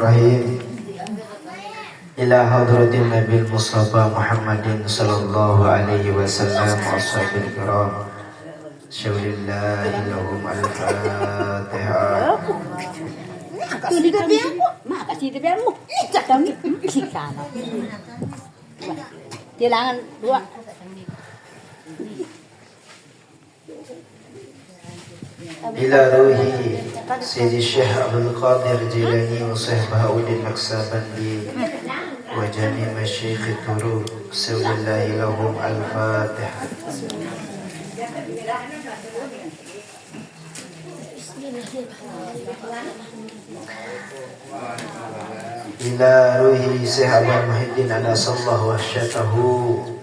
Bismillahirrahmanirrahim. Ila hadratin Nabi Mustafa Muhammadin sallallahu alaihi wasallam wa ashabil kiram. Syawlillahi lahum al-Fatihah. Tilangan dua. Ila ruhi Sayyidi Syekh Abdul Qadir Jilani wa Sahbahuddin Naksabandi wa jami' masyayikh turub. Syawlillahi lahum al-Fatihah. Ila ruhi Syekh Abdul Muhyiddin anasallahu wasyatahu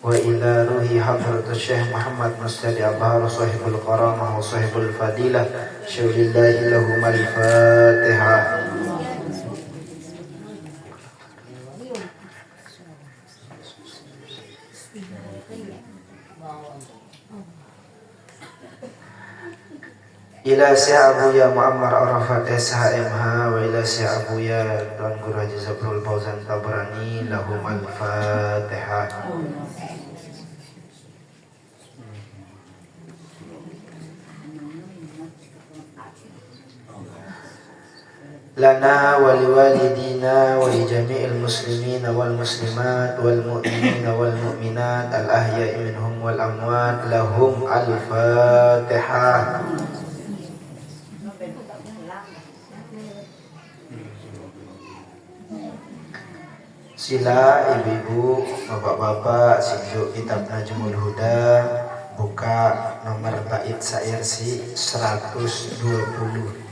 wa ila ruhi hadratu Syekh Muhammad Mustadi Abhar sahibul karamah wa sahibul fadilah. Syawlillahi lahum al-Fatihah. Ila Syekh Abuya Muammar Arafat SHMH wa ila Syekh Abuya Tuan Guru Haji Zabrul Fauzan Tabrani lahum al-Fatihah. Lana wa liwalidina wa li jami'il muslimina wal muslimat wal mu'minina wal mu'minat al ahya'i minhum wal amwat lahum al-Fatihah. Sila ibu-ibu, bapak-bapak, sijuk kitab Najmul Huda, buka nomor bait syair si 120.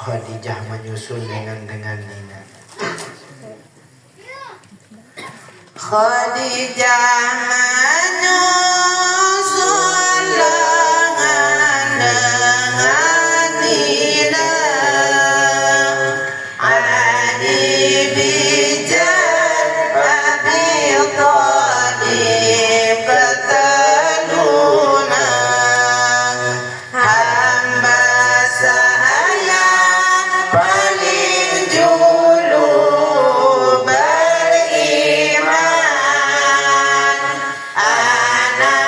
Khadijah menyusul dengan Nina. Khadijah menyusul dengan Nina. Ali bijar Abi Thalib keteluna. Hamba saya paling julu beriman. Anak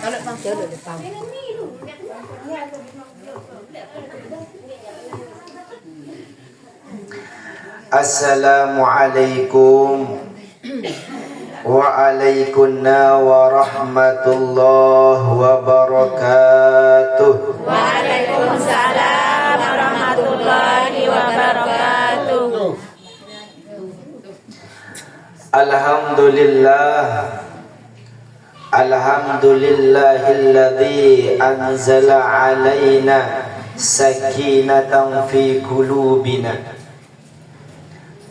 Kalau bang jauh depan. Assalamualaikum waalaikumsalam warahmatullahi wabarakatuh. Waalaikumsalam warahmatullahi wabarakatuh. Alhamdulillahilladzi anzala alaina sakinatan fi qulubina.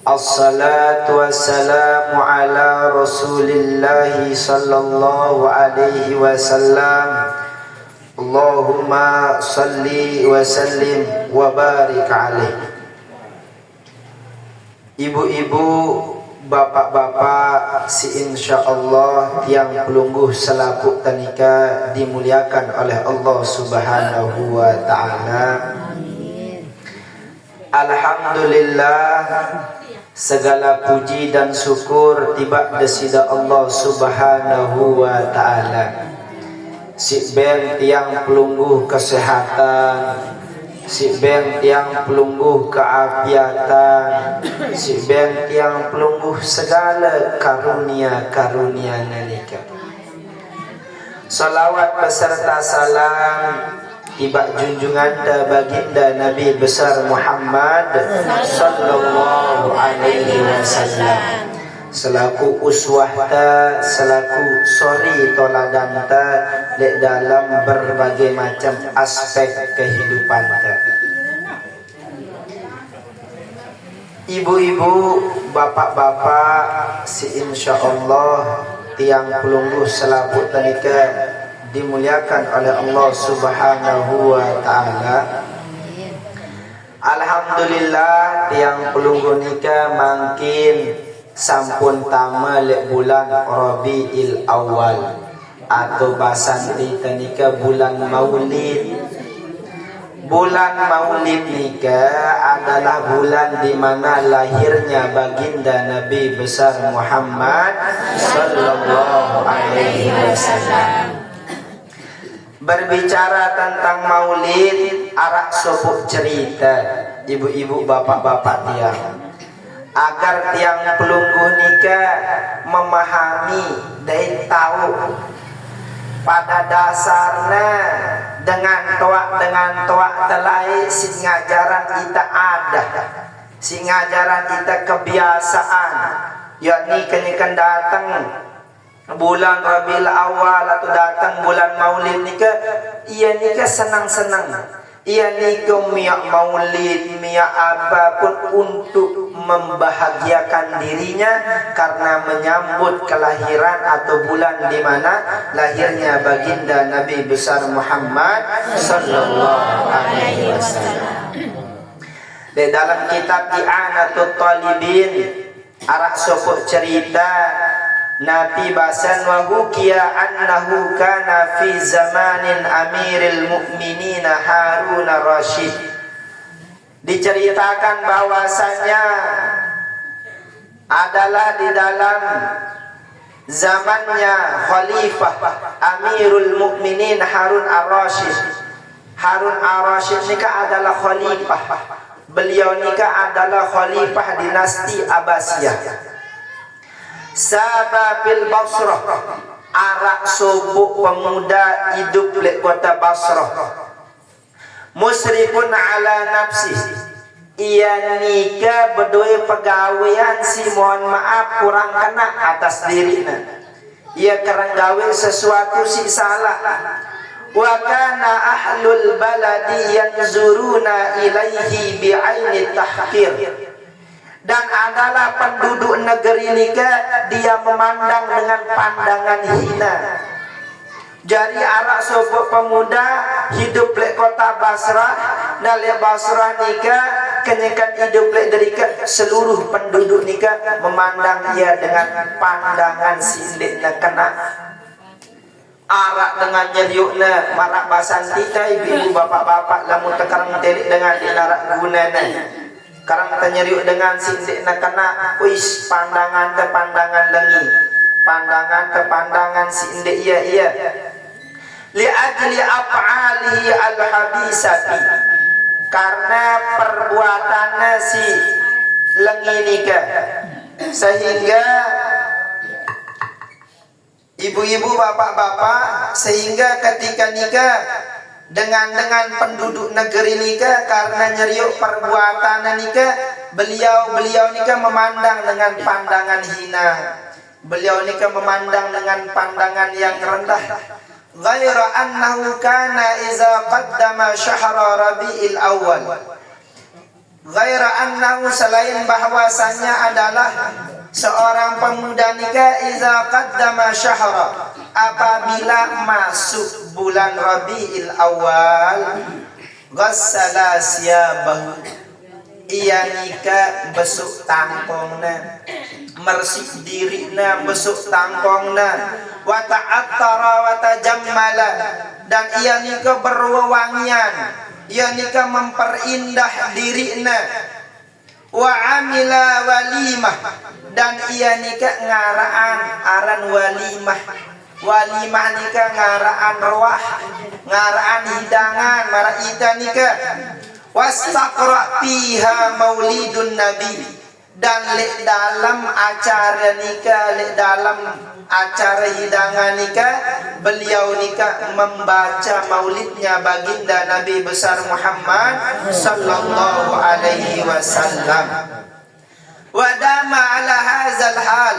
Assalatu wassalamu ala rasulillahi sallallahu alaihi wasallam. Allahumma salli wa sallim wa barik alaihi. Ibu-ibu, bapak-bapak, si insyaallah yang pelungguh selaput tanika dimuliakan oleh Allah Subhanahu wa taala. Alhamdulillah, segala puji dan syukur tiba desida Allah Subhanahu wa taala. Si ben tiang pelungguh kesehatan, si ben tiang pelungguh keafiatan, si ben tiang pelungguh segala karunia-karunia nalika. Salawat beserta salam tiba junjungan baginda Nabi besar Muhammad sallallahu alaihi wasallam, selaku uswahta, selaku sori toladanta di dalam berbagai macam aspek kehidupan. Ibu-ibu, bapak-bapak, si insyaallah tiang pelungguh selaput tanika dimuliakan oleh Allah Subhanahu wa taala. Alhamdulillah, tiang pelungguh nika mangkin sampun tama le bulan Rabiul Awal atau bahasa nika bulan Maulid. Bulan Maulid nika adalah bulan di mana lahirnya baginda Nabi besar Muhammad sallallahu alaihi wasallam. Berbicara tentang maulid, arak sobuk cerita ibu-ibu bapak-bapak tiang, agar tiang pelungguh nikah memahami dan tahu pada dasarnya dengan toak telai si ngajaran kita ada, si ngajaran kita kebiasaan, yakni kenyakan datang bulan Rabiul Awal atau datang bulan Maulid nika, ia nika senang-senang, ia nika miak maulid, miak apapun untuk membahagiakan dirinya karena menyambut kelahiran atau bulan di mana lahirnya baginda Nabi besar Muhammad sallallahu alaihi wasallam. Di dalam kitab I'anatul Talibin arak sopok cerita Nabi basan wa hukiya annahu kana fi zamanin amiril mu'minin Harun ar-Rasyid. Diceritakan bahwasannya adalah di dalam zamannya Khalifah Amirul Mukminin Harun ar-Rasyid. Harun ar-Rasyid nikah adalah khalifah. Beliau nikah adalah khalifah dinasti Abbasiyah. Sababil Basrah, arak sobuk pemuda hidup di kota Basrah. Musrifun ala nafsi, ia nikah berdua pegawaian si mohon maaf kurang kena atas dirinya. Ia kerang gawe sesuatu si salah. Wa kana ahlul baladi yanzuruna ilaihi bi'aini tahqir. Dan adalah penduduk negeri nika dia memandang dengan pandangan hina. Jadi arak sopok pemuda hidup di kota Basrah, dan di Basrah nika kenyakan hidup dari seluruh penduduk nika memandang ia dengan pandangan sindik nak kena. Arak dengan nyeriukna marak basan kita ibu bapak-bapak lamun tekarang telik dengan inarak gunana. Karang tanyeriuk dengan sindik nak kena, wis pandangan lengi. pandangan ke pandangan si inde iya li ajli af'alihi al-habisati, karena perbuatannya si lengi nikah, sehingga ibu-ibu bapak-bapak sehingga ketika nikah dengan penduduk negeri nikah, karena nyeriuk perbuatan nikah, beliau nikah memandang dengan pandangan hina, beliau nikah memandang dengan pandangan yang rendah. Ghaira annahu kana iza qaddama syahra rabi'il awal, ghaira annahu, selain bahwasanya adalah seorang pemuda nikah iza qaddama syahra, apabila masuk bulan Rabi'il Awal, ghassala siyabahu, ia nikah besuk tangkongna, mersih dirina besuk tangkongna, wa ta'attara wa tajammala, dan ia nikah berwewangian, ia nikah memperindah dirina, wa amila walimah, dan ia nikah ngaraan aran walimah. Walimah nikah ngaraan roah, ngaraan hidangan maraita nikah. Wastaqra fiha maulidun nabi, dan lek dalam acara nikah, lek dalam acara hidangan nikah, beliau nikah membaca maulidnya baginda Nabi besar Muhammad sallallahu alaihi wasallam. Wadama ala hazal hal,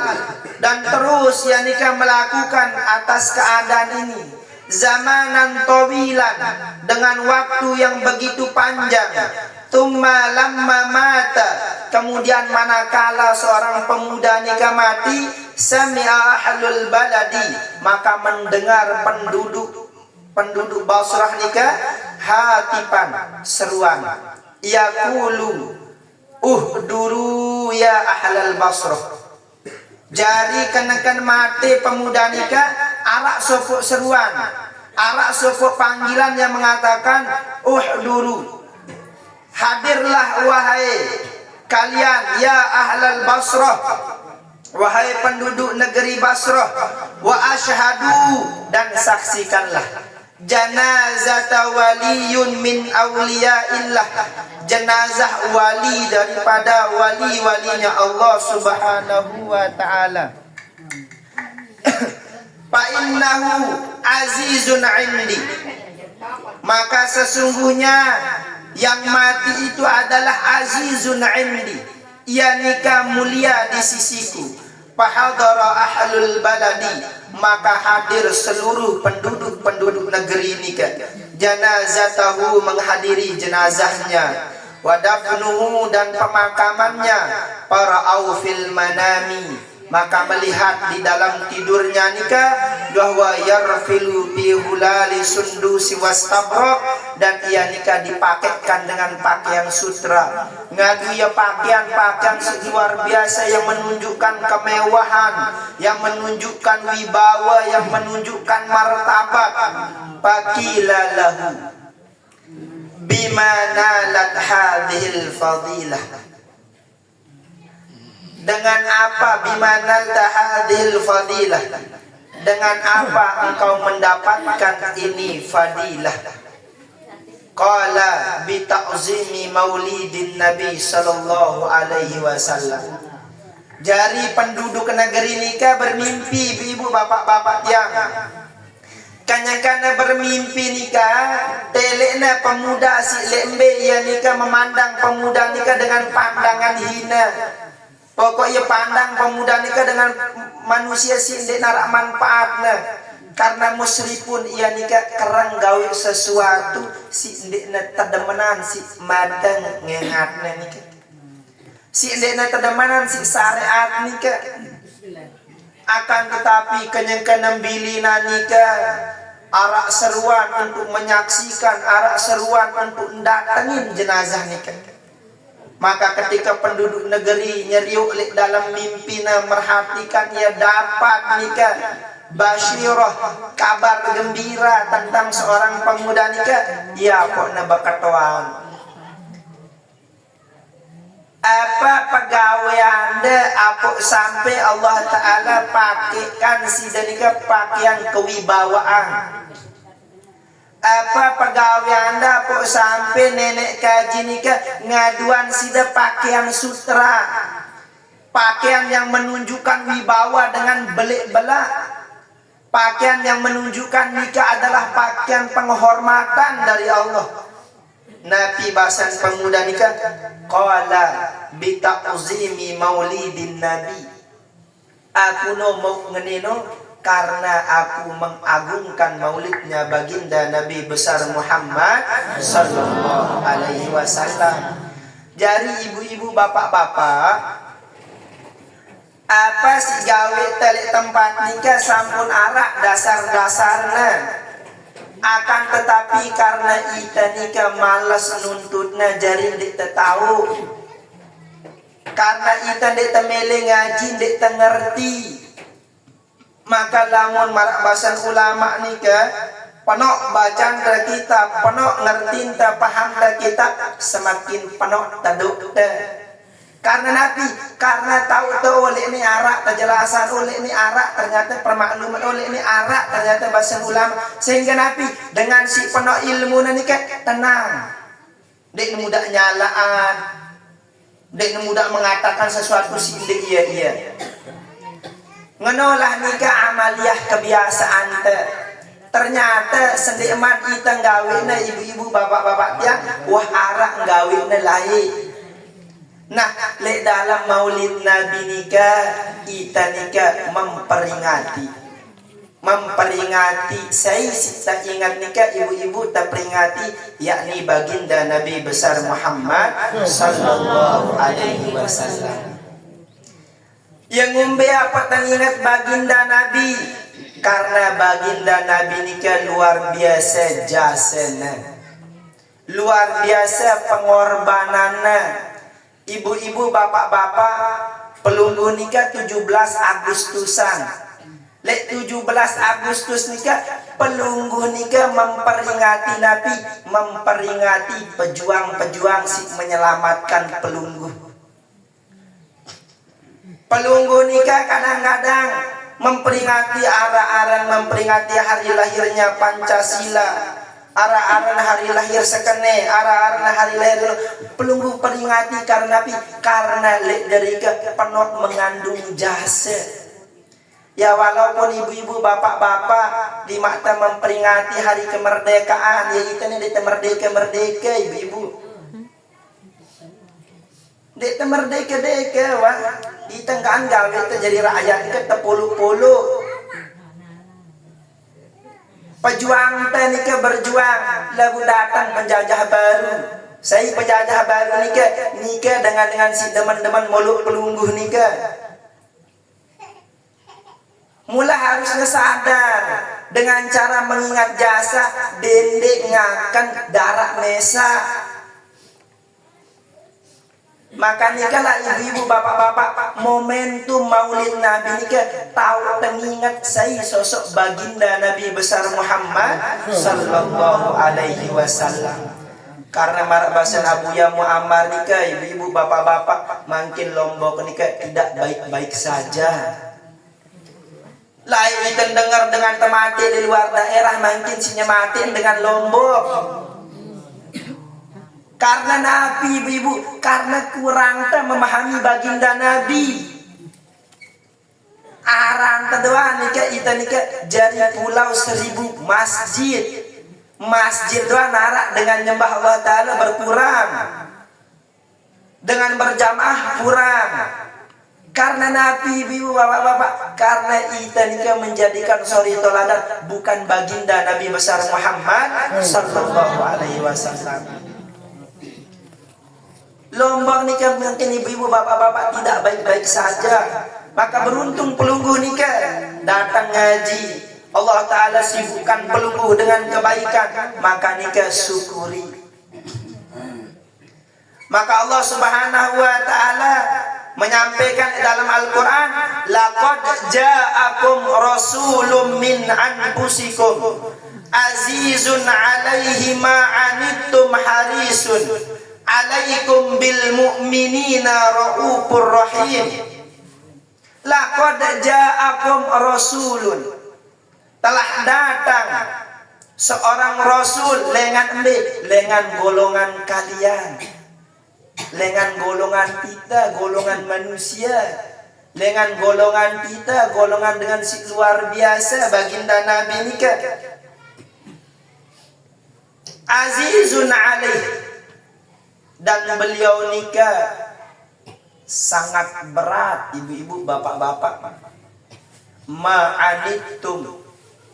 dan terus ya nikah melakukan atas keadaan ini zamanan tawilan, dengan waktu yang begitu panjang. Tumma lamma mata, kemudian manakala seorang pemuda nikah mati, sami'a ahlul baladi, maka mendengar penduduk Basrah nikah hatipan, seruan, yaqulu uhduru ya ahlal Basrah, jari kenakan mati pemuda nikah, arak sopok seruan, arak sopok panggilan yang mengatakan uhduru, hadirlah wahai kalian ya ahlal Basrah, wahai penduduk negeri Basrah, wa asyhadu, dan saksikanlah janazata waliyun min awliyaillah, jenazah wali daripada wali-walinya Allah subhanahu wa ta'ala. Fa innahu azizun indi, maka sesungguhnya yang mati itu adalah azizun indi, ia nikah mulia di sisiku. Fahadara ahlul baladi, maka hadir seluruh penduduk negeri ini ke janazatahu, menghadiri jenazahnya, wadafnuhu, dan pemakamannya, para'au fil manami, maka melihat di dalam tidurnya nikah, bahwa yarfilu bi hulali sundusi wastabrak, dan ia nikah dipakaikan dengan pakaian sutra, ngadu ya pakaian luar biasa yang menunjukkan kemewahan, yang menunjukkan wibawa, yang menunjukkan martabat. Faqila lahu bima nalat hadhil fadilah, dengan apa bimanal tahadil fadilah, dengan apa engkau mendapatkan ini fadilah? Qala bi ta'zimi maulidin nabi sallallahu alaihi wasallam, jari penduduk negeri nikah bermimpi, ibu bapak-bapak yang kanya-kanya bermimpi nikah, telekna pemuda si lembe ia nikah memandang pemuda nikah dengan pandangan hina. Pokoknya pandang pemuda nikah dengan manusia sindek narak manfaatnya, karena musripun ia nikah kerang gawe sesuatu sindek na tedemenan si madang ngengatnya nikah, sindek na tedemenan si syariat nikah. Akan tetapi kenyangkan bilina nikah, arak seruan untuk menyaksikan, arak seruan untuk datengin jenazah nikah. Maka ketika penduduk negeri nyeriuk dalam mimpinya merhatikan, ia dapat nikah basyirah, kabar gembira tentang seorang pemuda nikah, ia kok na bakatuan. apa pegawai anda apa sampai Allah Ta'ala pakaikan sida nika pakaian kewibawaan. Apa pegawai anda apa sampai nenek kaji nika ngaduan sida pakaian sutra, pakaian yang menunjukkan wibawa dengan belik-belak, pakaian yang menunjukkan nikah adalah pakaian penghormatan dari Allah. Nabi bahasan pemuda nikah qala bita'zimi maulidin nabi, aku mau ngeneno karena aku mengagungkan maulidnya baginda Nabi besar Muhammad sallallahu alaihi wasallam. Jadi ibu-ibu bapak-bapak, apa si gawe telik tempat nikah sampun arak dasar-dasarna. Akan tetapi karena ita nikah malas nuntutna jari dik tahu. Karena ita dik temele ngaji dik ngerti. Maka lamun marak bahasan ulama nikah penok bacaan dari kitab, penok ngertiin ta paham dari kitab, semakin penok taduk ta. Karena Nabi, karena tahu tuh oleh ini arak, penjelasan oleh ini arak, ternyata permakluman oleh ini arak, ternyata bahasa ulama. Sehingga Nabi dengan si penuh ilmu nanti kan tenang. Dek mudah nyalaan, dek mudah mengatakan sesuatu si dek iya. Ngenolah nikah amaliyah kebiasaan te. Ternyata sendiman kita ngawinna ibu-ibu bapak-bapak dia, wah arak ngawinna lain. Nah, le dalam maulid Nabi nikah, kita nikah memperingati saya tak ingat nikah ibu-ibu tak peringati, yakni baginda Nabi besar Muhammad sallallahu alaihi wasallam. Yang ngumbe apa tak ingat baginda Nabi? Karena baginda Nabi nikah luar biasa jasana, luar biasa pengorbanannya. Ibu-ibu, bapak-bapak, pelunggu nikah 17 Agustusan. Lek 17 Agustus nikah, pelunggu nikah memperingati Nabi, memperingati pejuang-pejuang si menyelamatkan pelunggu. Pelunggu nikah kadang-kadang memperingati arah-arah, memperingati hari lahirnya Pancasila. Arah-arah hari lahir sekene, arah-arah hari lahir pelunggu peringati karena Nabi, karena dari penuh mengandung jasa. Ya walaupun ibu-ibu bapak-bapak di mata memperingati hari kemerdekaan, ya itu nih di merdeka ibu-ibu. Di merdeka wah, di tengah gawe itu jadi rakyat ke tepuluh-puluh. Pejuang nikah berjuang, lalu datang penjajah baru. Saya penjajah baru nikah dengan si teman-teman muluk pelungguh nikah. Mula harusnya sadar dengan cara mengingat jasa dendek ngakan darah nesa. Maka nikahlah ibu-ibu bapak-bapak momentum maulid Nabi nikah tahu mengingat saya sosok baginda Nabi besar Muhammad sallallahu alaihi wasallam. Karena marak bahasan Abu Ya Muammar nikah ibu-ibu bapak-bapak makin Lombok nikah tidak baik-baik saja. Lain kita dengar dengan temati di luar daerah makin sinya mati dengan Lombok. Karena Nabi ibu-ibu, karena kurang memahami baginda Nabi. Aran doa nikah ita nikah jadi pulau 1000 masjid. Masjid doa narak dengan nyembah Allah Ta'ala berkurang, dengan berjamaah kurang. Karena Nabi ibu bapak-bapak, karena ita nikah menjadikan suri toladan bukan baginda Nabi besar Muhammad sallallahu alaihi wasallam. Lombok nikah mungkin ibu-ibu bapak-bapak tidak baik-baik saja. Maka beruntung pelunggu nikah datang ngaji, Allah Ta'ala sibukkan pelunggu dengan kebaikan, maka nikah syukuri. Maka Allah Subhanahu wa Ta'ala menyampaikan dalam Al-Quran, laqad ja'akum rasulun min anfusikum azizun alaihi ma anittum harisun alaikum bil mu'minina raufur rahim. Laqad ja'akum rasulun, telah datang seorang rasul lengan golongan kalian, lengan golongan kita, golongan manusia, lengan golongan kita, golongan dengan si luar biasa baginda Nabi nikah. Azizun alaih, dan beliau nikah sangat berat, ibu-ibu, bapak-bapak. Ma'anittum,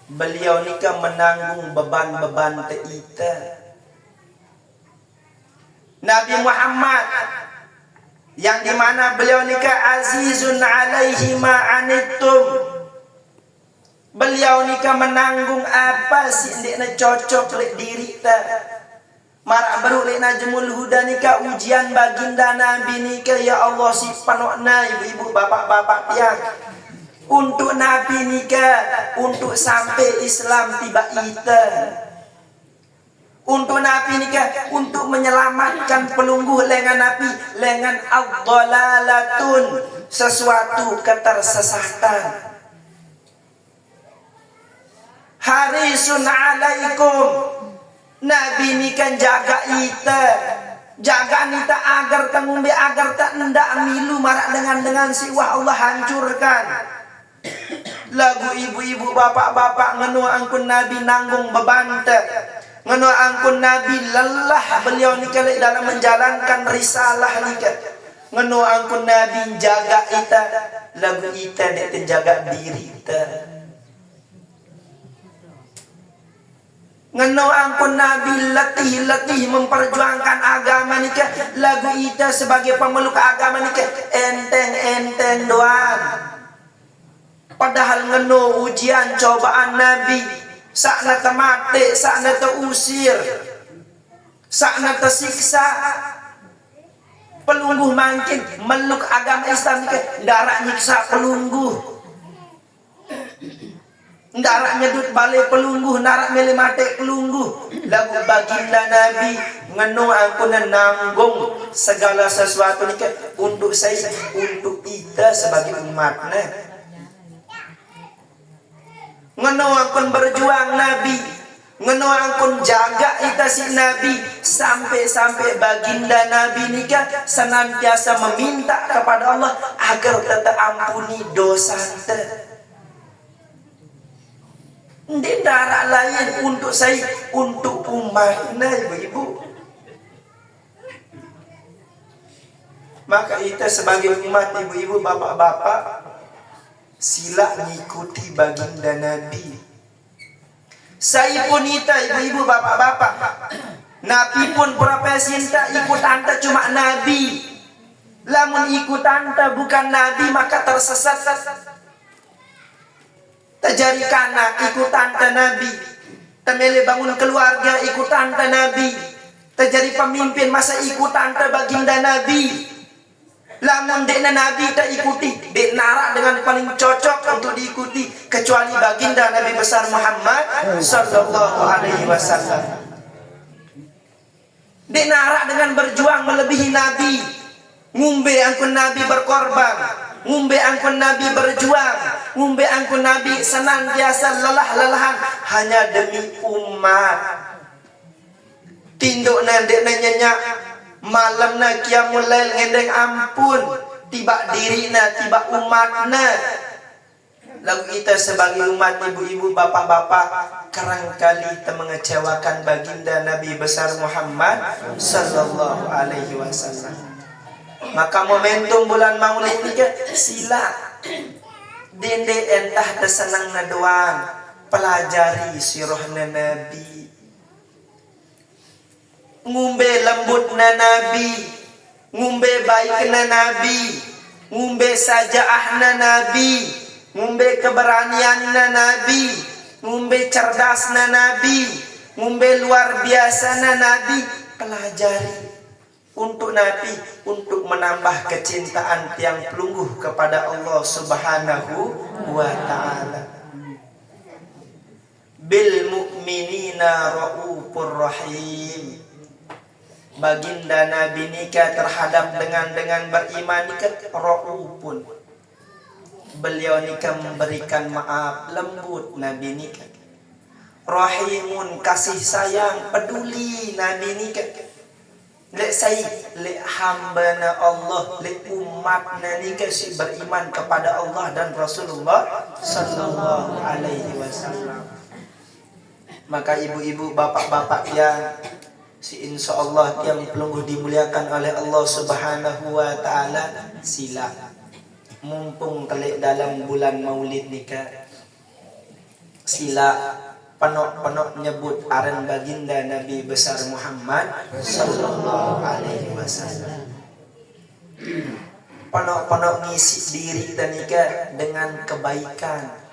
beliau nikah menanggung beban-beban kita. Nabi Muhammad yang dimana beliau nikah azizun alaihi ma'anittum, beliau nikah menanggung apa sih ndekna cocok lek diri ta. Marak baru lek najmul huda nikah ujian baginda Nabi nikah, ya Allah si panokna ibu-ibu bapak-bapak yang untuk Nabi nikah, untuk sampai Islam tiba ita, untuk Nabi nikah, untuk menyelamatkan pelungguh lengan Nabi, lengan ad-dhalalatun, sesuatu ketersesatan. Harisun alaikum, Nabi ni kan jaga ita, jaga nita agar tangumbe, agar tak ndak milu marak dengan si wah Allah hancurkan. Lagu ibu-ibu bapak-bapak ngenu angkun Nabi nanggung beban te, ngenu angkun Nabi lelah beliau ni kali dalam menjalankan risalah ni ke, ngenu angkun Nabi jaga ita, lagu ita dek terjaga diri ita. Ngeno angkun Nabi letih memperjuangkan agama nika, lagu ita sebagai pemeluk agama nika enteng doang. Padahal ngeno ujian cobaan Nabi, sakna temate, sakna terusir, sakna tersiksa. Pelungguh makin meluk agama Islam nika darah nyiksa pelungguh. Ndarak nyedut balik pelungguh, narak milih mate pelungguh. Lagu baginda Nabi ngenu aku nanggung segala sesuatu ni untuk saya, untuk kita sebagai umatnya. Ngenu aku berjuang Nabi, ngenu aku jaga kita si Nabi, sampai baginda Nabi nikah senantiasa meminta kepada Allah agar tetap ampuni dosa kita. Di darah lain untuk saya, untuk umatnya ibu-ibu. Maka kita sebagai umat ibu-ibu bapak-bapak, sila mengikuti baginda Nabi. Saya pun kita ibu-ibu bapak-bapak, Nabi pun profesi anta ikut anta cuma Nabi. Lamun ikut anta bukan Nabi maka tersesat. Terjadi kanak ikutan ta Nabi, temele bangun keluarga ikutan ta Nabi, terjadi pemimpin masa ikutan ta baginda Nabi. Lamun dekna Nabi tak ikuti, dek narak dengan paling cocok untuk diikuti kecuali baginda Nabi besar Muhammad sallallahu alaihi wasallam. Dek narak dengan berjuang melebihi Nabi, ngumbe angkun Nabi berkorban, ngumbe angkun Nabi berjuang, ngumbe angkun Nabi senantiasa lelah-lelahan hanya demi umat. Tinduk nandek nyenyak malam na qiyamul lail ngendeng ampun, tiba dirina, tiba umatna. Lalu kita sebagai umat ibu-ibu bapak-bapak kerangkali kita mengecewakan baginda Nabi besar Muhammad sallallahu alaihi wasallam. Maka momentum bulan Maulid ini sila dende entah tersenang nadoan, pelajari sirahna Nabi, ngumbe lembut na Nabi, ngumbe baik na Nabi, ngumbe sajaah na Nabi, ngumbe keberanian na Nabi, ngumbe cerdas na Nabi, ngumbe luar biasa na Nabi. Pelajari untuk Nabi, untuk menambah kecintaan tiang pelungguh kepada Allah Subhanahu wa ta'ala. Bil mu'minina raufur rahim. baginda Nabi nikah terhadap dengan beriman nikah raufun. Beliau nikah memberikan maaf, lembut Nabi nikah. Rahimun, kasih sayang, peduli Nabi nikah. Lek saya, lek hamba Allah, lek umat nikah si beriman kepada Allah dan Rasulullah sallallahu alaihi wasallam. Maka ibu-ibu, bapak-bapak yang si insya Allah yang pelungguh dimuliakan oleh Allah Subhanahu wa taala, sila mumpung telik dalam bulan Maulid nikah, sila penok-penok nyebut aran baginda Nabi besar Muhammad sallallahu alaihi wasallam. Penok-penok ngisi diri dan nikah dengan kebaikan.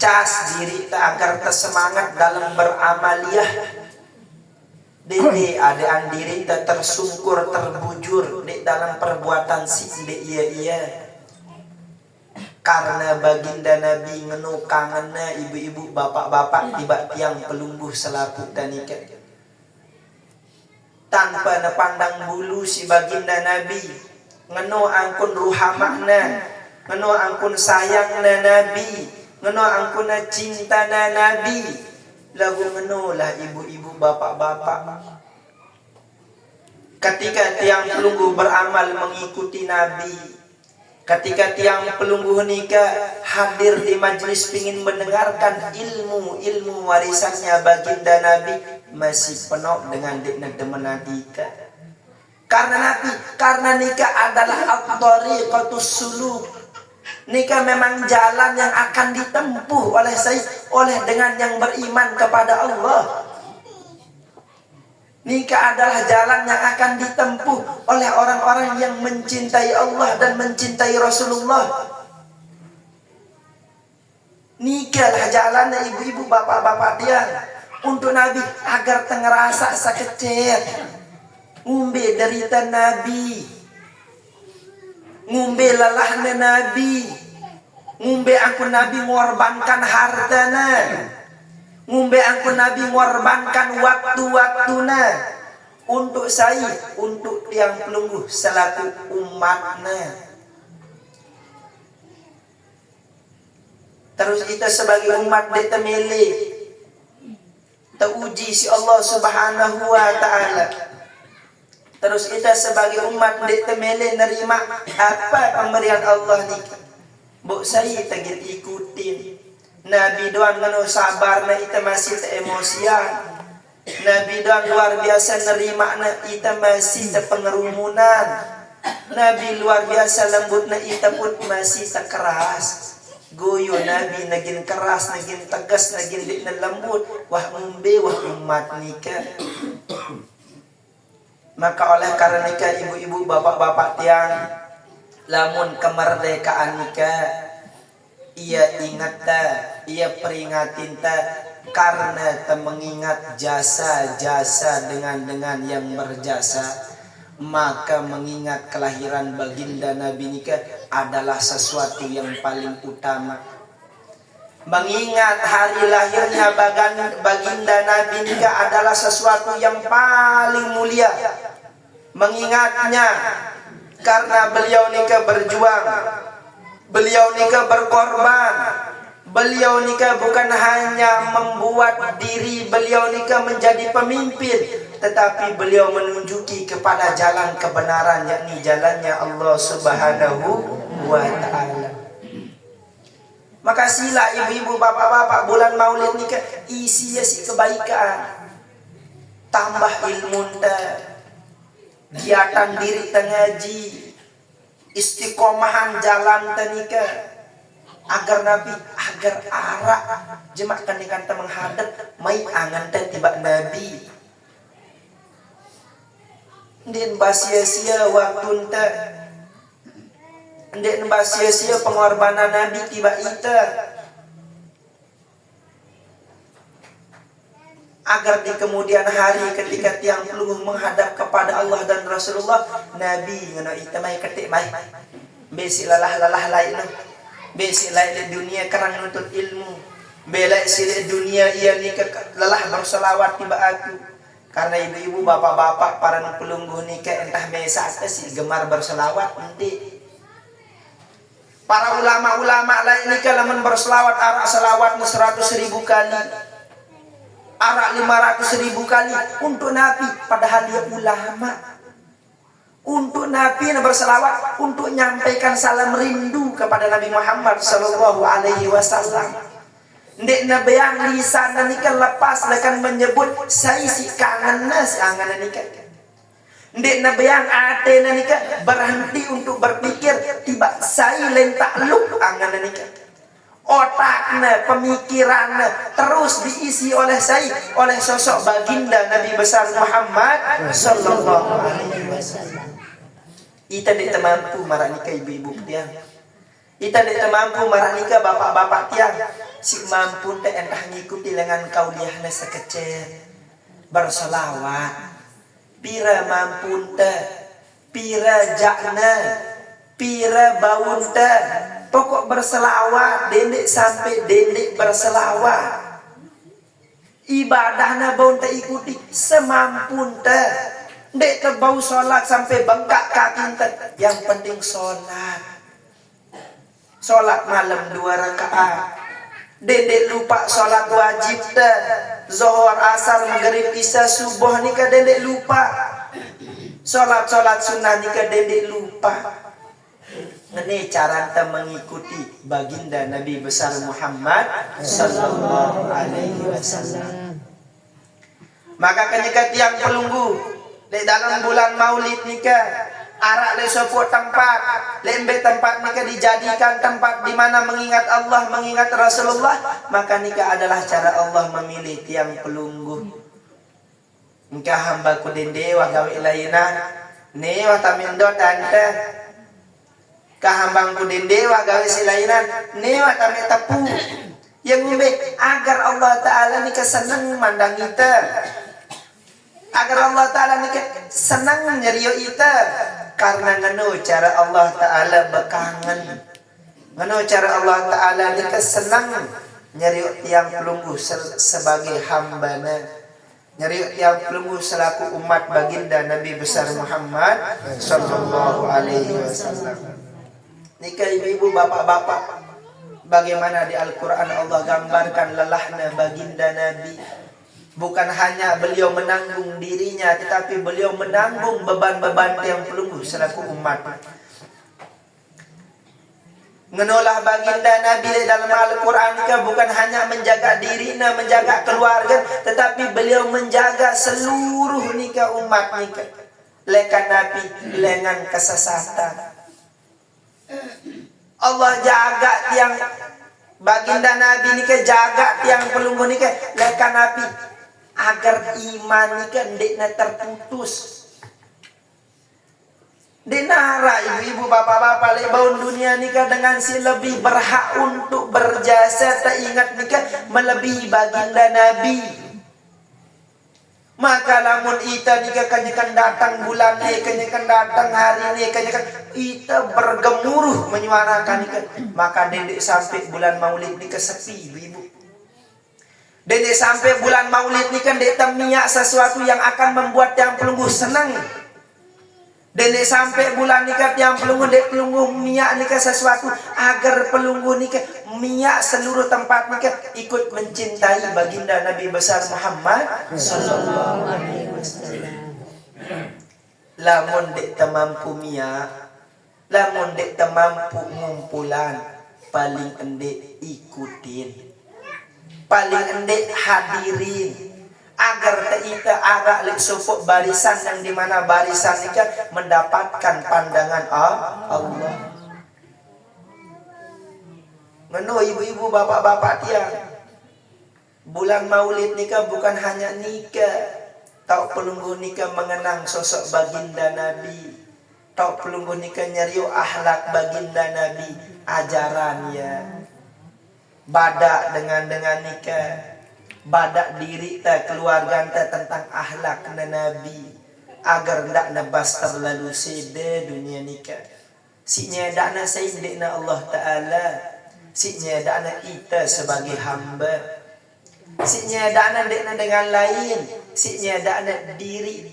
Cas diri agar tersemangat dalam beramaliyah. Dede adean diri tersungkur terbujur di dalam perbuatan sinde iya. Karena baginda Nabi ngenu kangenna ibu-ibu bapak-bapak tiba tiang pelungguh selaku tanika. Tanpa nepandang bulu si baginda Nabi ngenu angkun ruhamahna, ngenu angkun sayangna Nabi, ngeno angkuna cinta na Nabi, lagu ngeno lah ibu-ibu bapak-bapak. Ketika tiang pelungguh beramal mengikuti Nabi, ketika tiang pelungguh nikah hadir di majlis pingin mendengarkan ilmu warisannya baginda Nabi, masih penuh dengan demen nikah. Karena nikah adalah at-tariqatus suluk. Nikah memang jalan yang akan ditempuh oleh dengan yang beriman kepada Allah. Nikah adalah jalan yang akan ditempuh oleh orang-orang yang mencintai Allah dan mencintai Rasulullah. Nikahlah jalannya ibu-ibu bapak-bapak dia untuk Nabi agar tengerasa sakecet. Ngumbe derita Nabi, ngumbe lelahnya Nabi, ngumbe angkun Nabi mengorbankan hartana, ngumbe angkun Nabi mengorbankan waktu-waktuna untuk saya, untuk tiang pelungguh selaku umatnya. Terus kita sebagai umat detemele teruji si Allah Subhanahu wa taala. Terus kita sebagai umat detemele nerima apa pemberian Allah ni. Buk saya tegir ikutin. Nabi doan ngano sabar na ita masih emosian. Nabi doan luar biasa nerima na ita masih pengerumunan. Nabi luar biasa lembut na ita pun masih keras. Goyo Nabi nagin keras, nagin tegas, nagin dik na lembut. Wah umbe, wah umat nikah. Maka oleh karena nikah ibu-ibu bapak-bapak tiang, lamun kemerdekaan nikah, ia ingat ia peringatin karena mengingat jasa-jasa dengan yang berjasa, maka mengingat kelahiran baginda Nabi nikah adalah sesuatu yang paling utama. Mengingat hari lahirnya baginda Nabi nikah adalah sesuatu yang paling mulia. Mengingatnya karena beliau nikah berjuang, beliau nikah berkorban, beliau nikah bukan hanya membuat diri beliau nikah menjadi pemimpin, tetapi beliau menunjuki kepada jalan kebenaran, yakni jalannya Allah Subhanahu wa taala. Maka sila ibu-ibu bapak-bapak bulan Maulid nikah isinya si kebaikan, tambah ilmu giatan diri tengaji, istiqomahan jalan tenika agar Nabi agar arak jemak kanikan menghadap mai angan tiba Nabi. Ndin basia-sia waktu ndek sia-sia pengorbanan Nabi tiba ita agar di kemudian hari ketika tiang pelungguh menghadap kepada Allah dan Rasulullah, Nabi ngena ita mai ketik mai besi lalah lain besi lain dunia kerang nuntut ilmu bela sila dunia ia ni lelah berselawat tiba aku Karena ibu-ibu, bapak-bapak, para pelungguh nikah entah mesa sih gemar berselawat nanti. Para ulama-ulama lain nikah lamun berselawat arak selawatnya 100.000 kali. Arak 500.000 kali untuk Nabi, padahal dia ulama. Untuk Nabi berselawat untuk menyampaikan salam rindu kepada Nabi Muhammad sallallahu alaihi wasallam. Ndek na bayang lisan nikah lepas akan menyebut saya si kangen si angan nikah. Ndek na bayang ate nikah berhenti untuk berpikir tiba saya lain takluk angan nikah. Otaknya, pemikirannya terus diisi oleh saya, oleh sosok baginda Nabi besar Muhammad sallallahu alaihi wasallam. Ita tidak mampu marah nikah ibu-ibu tiang. Ita tidak mampu marah nikah bapak-bapak tiang. Si mampu tak entah ngikuti lengan kauliahnya sekecil berselawat. Pira mampu tak, pira jakna, pira baun tak. Pokok berselawat, dendek sampai dendek berselawat. Ibadahnya baun tak ikuti semampu tak. Dek terbau sholat sampai bengkak kaki tak. Yang penting sholat. Sholat malam 2 rakaat. Dendek lupa sholat wajib dah. Zuhur, asar, maghrib, isya, subuh nikah dendek lupa. Sholat sunnah nikah dendek lupa. Ini cara kita mengikuti baginda Nabi besar Muhammad sallallahu alaihi wasallam. Maka kenyikat yang pelunggu di dalam bulan Maulid nikah arak le sopo tempat, lembe tempat nikah dijadikan tempat di mana mengingat Allah, mengingat Rasulullah, maka nikah adalah cara Allah memilih tiang pelunggu. Nikah hamba ku dende wa gawe laina, ne wa tamindo tante. Kahambang ku dende wa gawe silainan, ne wa tami tepu. Yang ngombe agar Allah Taala nikah senang mandang kita. Agar Allah Ta'ala nikah senang nyeriyo kita. Karena nganu cara Allah Ta'ala bekangen. Nganu cara Allah Ta'ala nikah senang nyeriyo tiang pelungguh sebagai hambana. Nyeriyo tiang pelungguh selaku umat baginda Nabi besar Muhammad sallallahu alaihi wasallam. Nikah ibu-ibu, bapak-bapak, bagaimana di Al-Quran Allah gambarkan lelahnya baginda Nabi. Bukan hanya beliau menanggung dirinya, tetapi beliau menanggung beban-beban yang pelungguh selaku umat. Menolak baginda Nabi dalam Al-Quran bukan hanya menjaga dirinya, menjaga keluarga, tetapi beliau menjaga seluruh nikah umat nikah. Lekan Nabi lengan kesesatan. Allah jaga tiang baginda Nabi nikah, jaga tiang pelungguh nikah lekan Nabi agar iman nikah ndekna terputus. Denara ibu-ibu, bapak-bapak lebaun dunia nikah dengan si lebih berhak untuk berjasa, tak ingat nikah melebihi baginda Nabi. Maka lamun ita nikah kanyakan datang bulan ni, kanyakan datang hari ni, kanyakan ita bergemuruh menyuarakan nikah, maka dendek sampai bulan Maulid nikah sepi ibu-ibu. Dendek sampai bulan Maulid nikah dek temiak sesuatu yang akan membuat yang pelungguh senang. Dendek sampai bulan nikah yang pelungguh dek pelungguh miak nikah sesuatu agar pelungguh nikah miak seluruh tempat nikah ikut mencintai baginda Nabi besar Muhammad sallallahu alaihi wasallam. Lamun dek temampu miak, lamun dek temampu ngumpulan, paling endek ikutin, paling endek hadirin. Agar kita agak lek supuk barisan yang dimana barisan nikah mendapatkan pandangan Allah. Menu ibu-ibu, bapak-bapak tiang, bulan Maulid nikah bukan hanya nikah, tau pelungguh nikah mengenang sosok baginda Nabi, tau pelungguh nikah nyeriu akhlak baginda Nabi, ajarannya, badak dengan nikah. Badak diri ta keluarga ta tentang akhlak Nabi agar ndak nebas terlalu sede dunia nikah. Si nyedakna sayyidina Allah Ta'ala, si nyedakna kita sebagai hamba. Si nyedakna dekna dengan lain, si nyedakna diri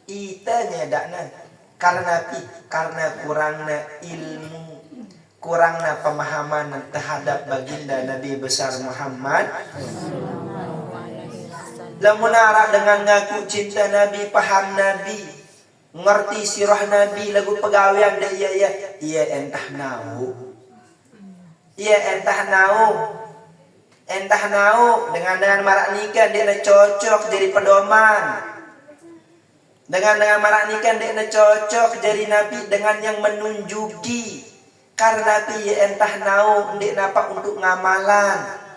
ita nyedakna karena kurangna ilmu, kurangna pemahaman terhadap baginda Nabi besar Muhammad. Lamun arah dengan ngaku cinta Nabi, paham Nabi, ngerti sirah Nabi, lagu pegawean dah iya entah nau dengan marak nikah dia nak cocok jadi pedoman, dengan marak nikah dia nak cocok jadi Nabi dengan yang menunjuki, karena Nabi ya entah nau dia napa untuk ngamalan.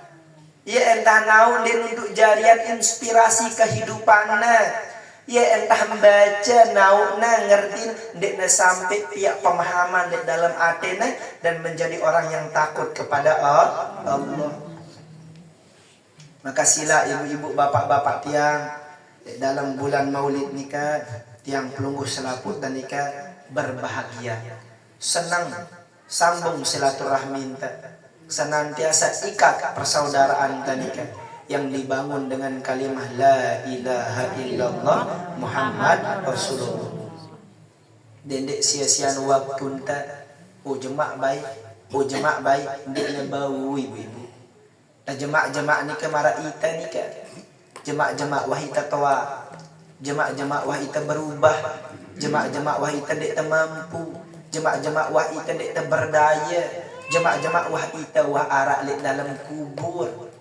Ya entah naun dia untuk jarian inspirasi kehidupannya. Ya entah membaca nauna ngerti dia sampai pihak pemahaman di dalam hatinya dan menjadi orang yang takut kepada Allah. Maka sila ibu-ibu bapak-bapak tiang di dalam bulan Maulid nikah, tiang pelungguh selaput dan nikah berbahagia, senang, sambung silaturahmi senantiasa ikat persaudaraan tanika yang dibangun dengan kalimah la ilaha illallah Muhammad Rasulullah. Dendek sia-sian waktu ta jemaah baik ndekna bau ibu-ibu. Dan jemaah nika mara ita nika. Jemaah wahita tawa. Jemaah wahita berubah. Jemaah wahita dek mampu. Jemaah wahita dek berdaya. Jemaah wah ita wah arak lek dalam kubur.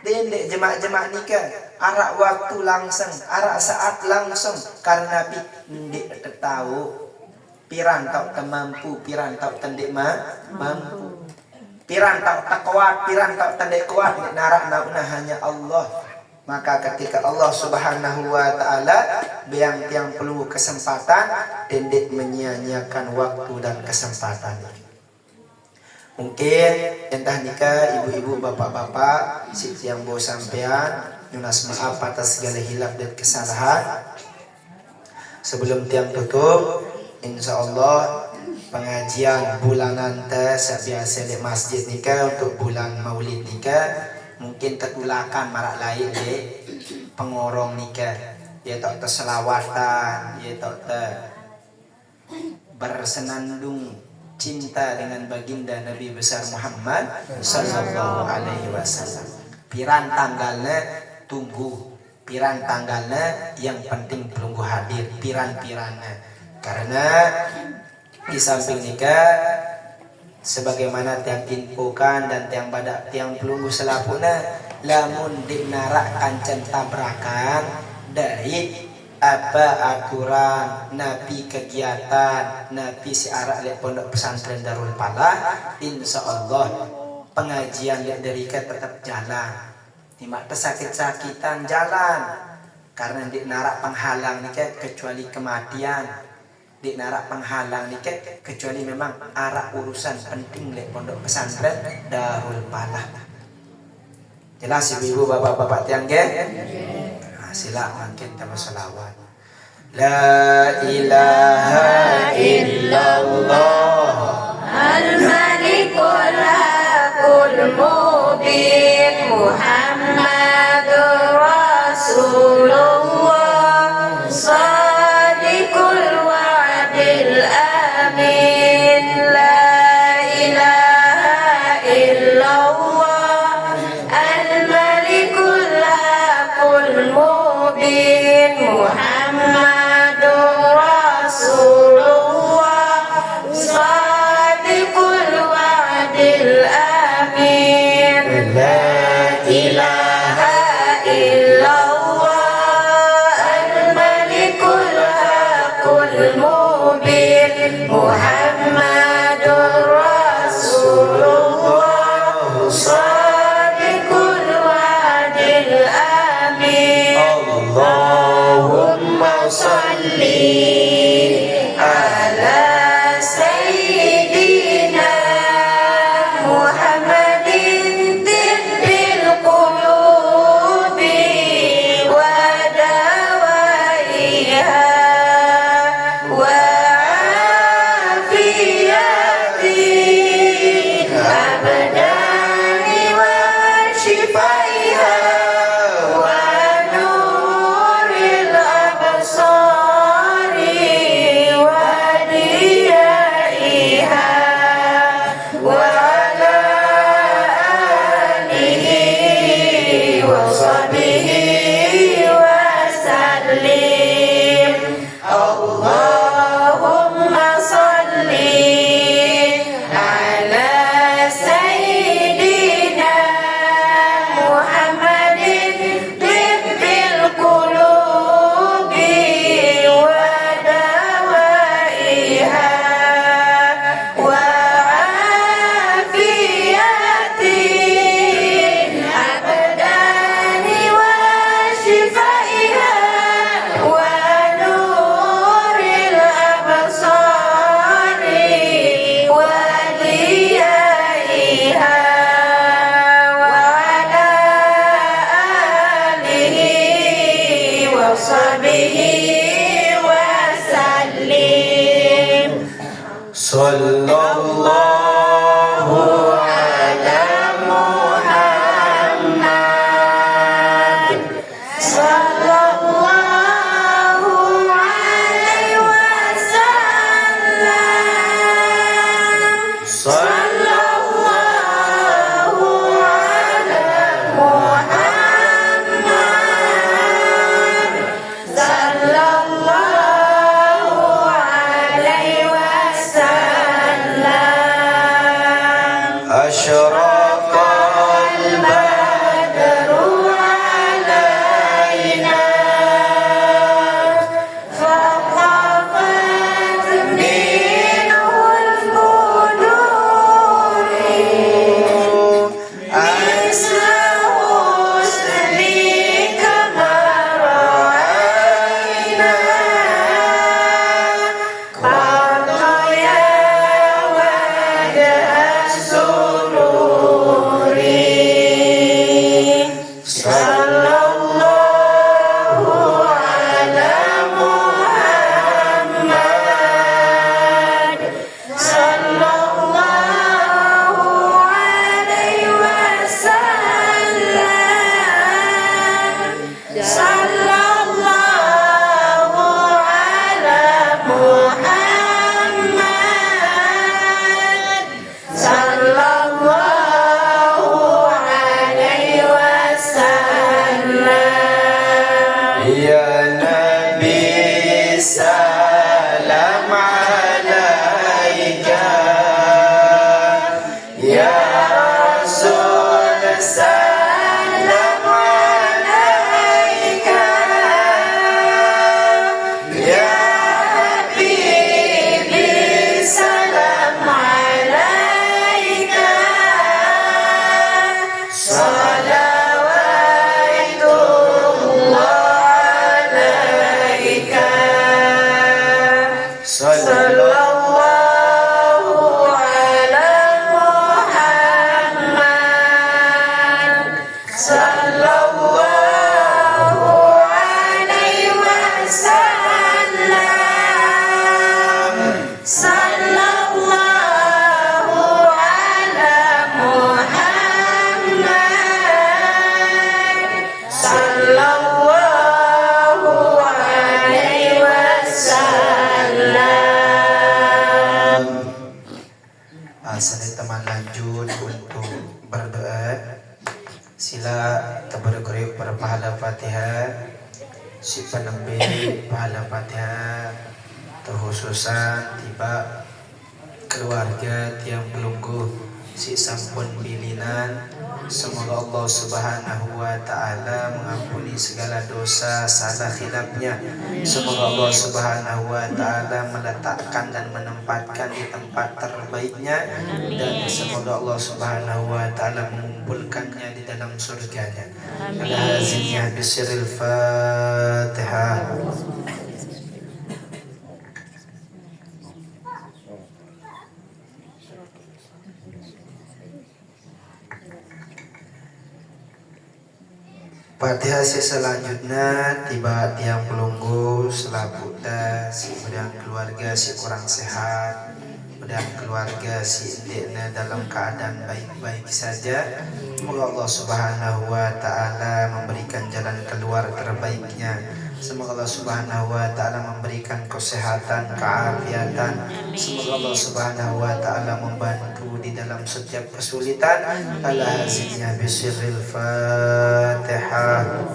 Dendek jemaah nikah arak waktu langsung, arak saat langsung karena Nabi ndek tahu piran tau temampu, piran tau tendek mampu. Piran tau tak kuat, piran tau tendek kuat narak nauna hanya Allah. Maka ketika Allah Subhanahu wa taala biang tiang perlu kesempatan, dendek menyia-nyiakan waktu dan kesempatan. Mungkin entah nikah ibu-ibu bapak-bapak siti yang bawa sampean nyunas maaf atas segala hilaf dan kesalahan. Sebelum tiang tutup, insyaallah pengajian bulanan biasa di masjid nikah untuk bulan Maulid nikah mungkin tertulakan marak lain deh pengorong nikah ya tak terselawatan ya tak bersenandung cinta dengan baginda Nabi besar Muhammad sallallahu alaihi wasallam. Piran tanggalnya tunggu, piran tanggalnya yang penting tunggu hadir, piran-pirannya. Karena di samping nikah sebagaimana tiang infokan dan tiang badak tiang pelunggu selapuna lamun dinarak kancan tabrakan dari apa aturan Nabi kegiatan Nabi siarak lek pondok pesantren Darul Falah, insyaallah pengajian lek dari tetap jalan. Timak tersakit-sakitan jalan karena dik narak penghalang nikah kecuali kematian. Dik narak penghalang nikah kecuali memang arak urusan penting lek pondok pesantren Darul Falah. Jelas ibu-ibu bapak-bapak tiang nggih? Sila mungkin tambah salawat. La ilaha illallah Al-Malikul Hakul Mubin Muhammadur Rasulullah Sadiqul Wa'dil Amin. La ilaha illallah Al-Malikul Hakul Mubin Muhammadur Rasulullah Sadiqul Wa'dil Amin. La ilaha illallah Al-Malikul Hakul Mubin Muhammadur Rasulullah Sadiqul Wa'dil Amin. Allahumma salli ala Sayyidina Muhammadin Ya Nabi salam alaika, Ya Rasul salam alaika, Ya Habibi salam alaika, Sallallahu ala Muhammad, sallallahu alaihi wasallam, sallallahu ala Muhammad, sallallahu alaihi wasallam. Saling teman lanjut untuk berdoa. Sila tabaruk berpahala Fatihah. Si penembe pahala Fatihah. Terkhususan tiba keluarga tiang pelunggu si sampun bilinan. Semoga Allah Subhanahu wa Ta'ala mengampuni segala dosa salah khilafnya. Semoga Allah Subhanahu wa Ta'ala meletakkan dan menempatkan di tempat terbaiknya, dan semoga Allah Subhanahu wa Ta'ala mengumpulkannya di dalam surganya. Ala hazinnya bisiril Fatihah. Fatihah selanjutnya tiba tiang pelunggu selaputa si udang keluarga si kurang sehat, udang keluarga si indeknya dalam keadaan baik-baik saja. Semoga Allah Subhanahu wa Ta'ala memberikan jalan keluar terbaiknya. Semoga Allah Subhanahu wa Ta'ala memberikan kesehatan, keafiatan. Semoga Allah Subhanahu wa Ta'ala membantu di dalam setiap kesulitan. Ala hazinnya bisiril Fatihah.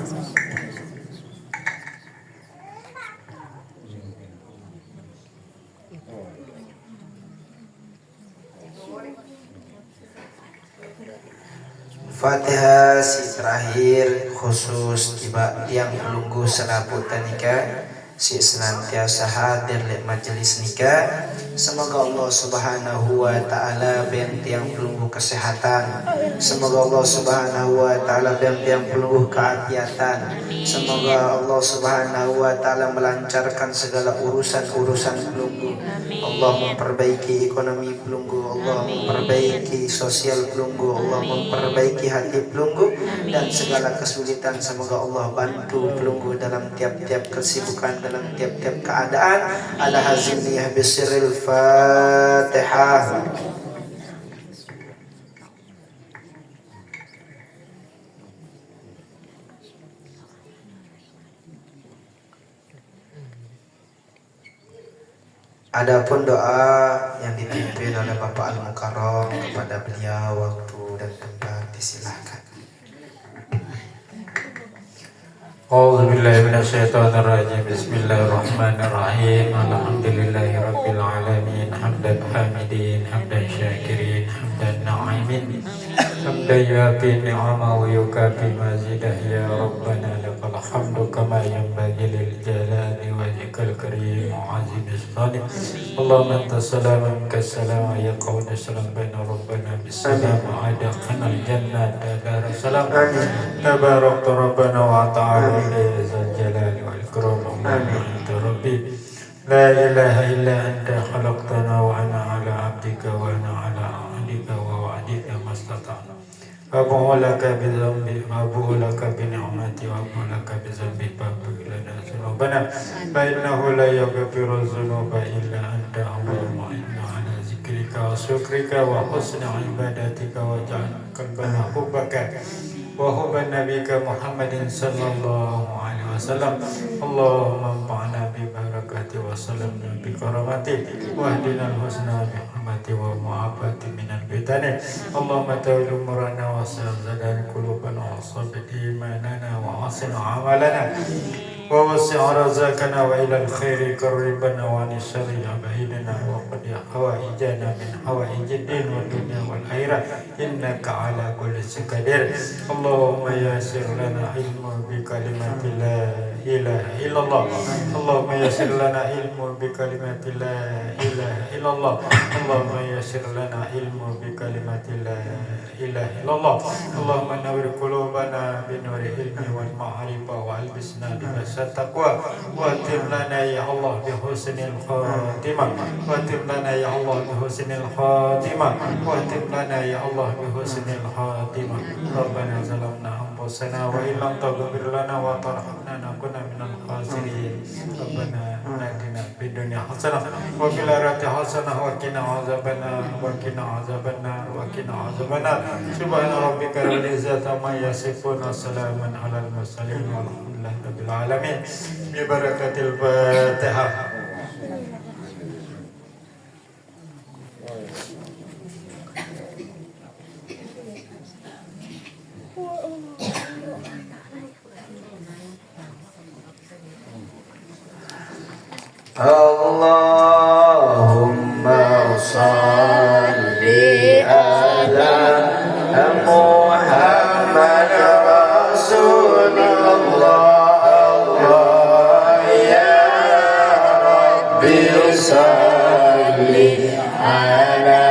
Fatihah si terakhir khusus tiba tiang pelunggu selaputan nikah si senantiasa hadir di majelis nikah. Semoga Allah Subhanahu wa Ta'ala ben tiang pelunggu kesehatan. Semoga Allah Subhanahu wa Ta'ala ben tiang pelunggu keafiatan. Semoga Allah Subhanahu wa Ta'ala melancarkan segala urusan-urusan pelunggu. Allah memperbaiki ekonomi pelunggu, Allah memperbaiki sosial pelunggu, Allah memperbaiki hati pelunggu dan segala kesulitan. Semoga Allah bantu pelunggu dalam tiap-tiap kesibukan, dalam tiap-tiap keadaan. Ala haziniyah bisiril Fatihah. Adapun doa yang dipimpin oleh Bapak Al-Mukarram kepada beliau, waktu dan tempat disilahkan. A'udzu billahi minasyaitonir rajim. Bismillahirrahmanirrahim. Alhamdulillahi rabbil alamin. Hamdan hamidin, hamdan syakirin, hamdan na'imin. Hamdan yuafi ni'ama wa yukafi mazidah. Ya Rabbana lakal hamdu kama yanbaghi lil jalali wajhikal karim wa azimil salim. Allahumma anta salam minka salam ya qawna salam baina rabbana bisalam wa adkhilnal jannata dar salam. Tabarak rabbana wa ta'ala zal jalali wal ikram. Anta rabbi la ilaha illa anta khalaqtana wa ana ala abdika wa ana ala ahdika wa wa'dika mastata'na. Abu'u laka bi dhanbi wa abu'u laka bi ni'mati wa abu'u laka bi dhanbi faghfir lana dhunubana fa innahu la yaghfiru dhunuba illa anta. Allahumma inna ala zikrika wa syukrika wa husni ibadatika wa ja'al qalbana hubbaka wa hubban nabiyika Muhammadin sallallahu alaihi wasallam. Allahumma anfa'na bi barakati wa salamna bi karamati wa hdina al-husna bi hurmati wa mu'afati minal fitani. Allahumma tawil umurana wa sadad qulubana wa sabbit imanana wa asin amalana ووسع رزقنا وإلى الخير قربنا وعن الشر أبعدنا وقد حوائجنا من حوائج الدين والدنيا والآخرة إنك على كل شيء قدير اللهم يسر لنا علم بكلمة لا إله إلا الله اللهم يسر لنا علم بكلمة لا إله إلا الله اللهم يسر لنا علم بكلمة لا إله إلا الله اللهم نور قلوبنا بنور العلم والمعرفة والبسنا لباس التقوى واتم لنا يا الله بحسن الخاتمة واتم لنا يا الله بحسن الخاتمة واتم لنا يا الله بحسن الخاتمة ربنا ظلمنا أنفسنا وإن لم تغفر لنا وترحمنا نكون من الخاسرين ربنا آتنا في الدنيا حسنة وفي الآخرة حسنة وقنا عذاب النار وقنا عذاب النار وقنا عذاب النار سبحان ربك رب العزة عما يصفون وسلام على المرسلين والحمد لله رب العالمين ببركة الفاتحة. Allahumma salli ala Muhammad Rasulullah Allah ya Rabbi salli ala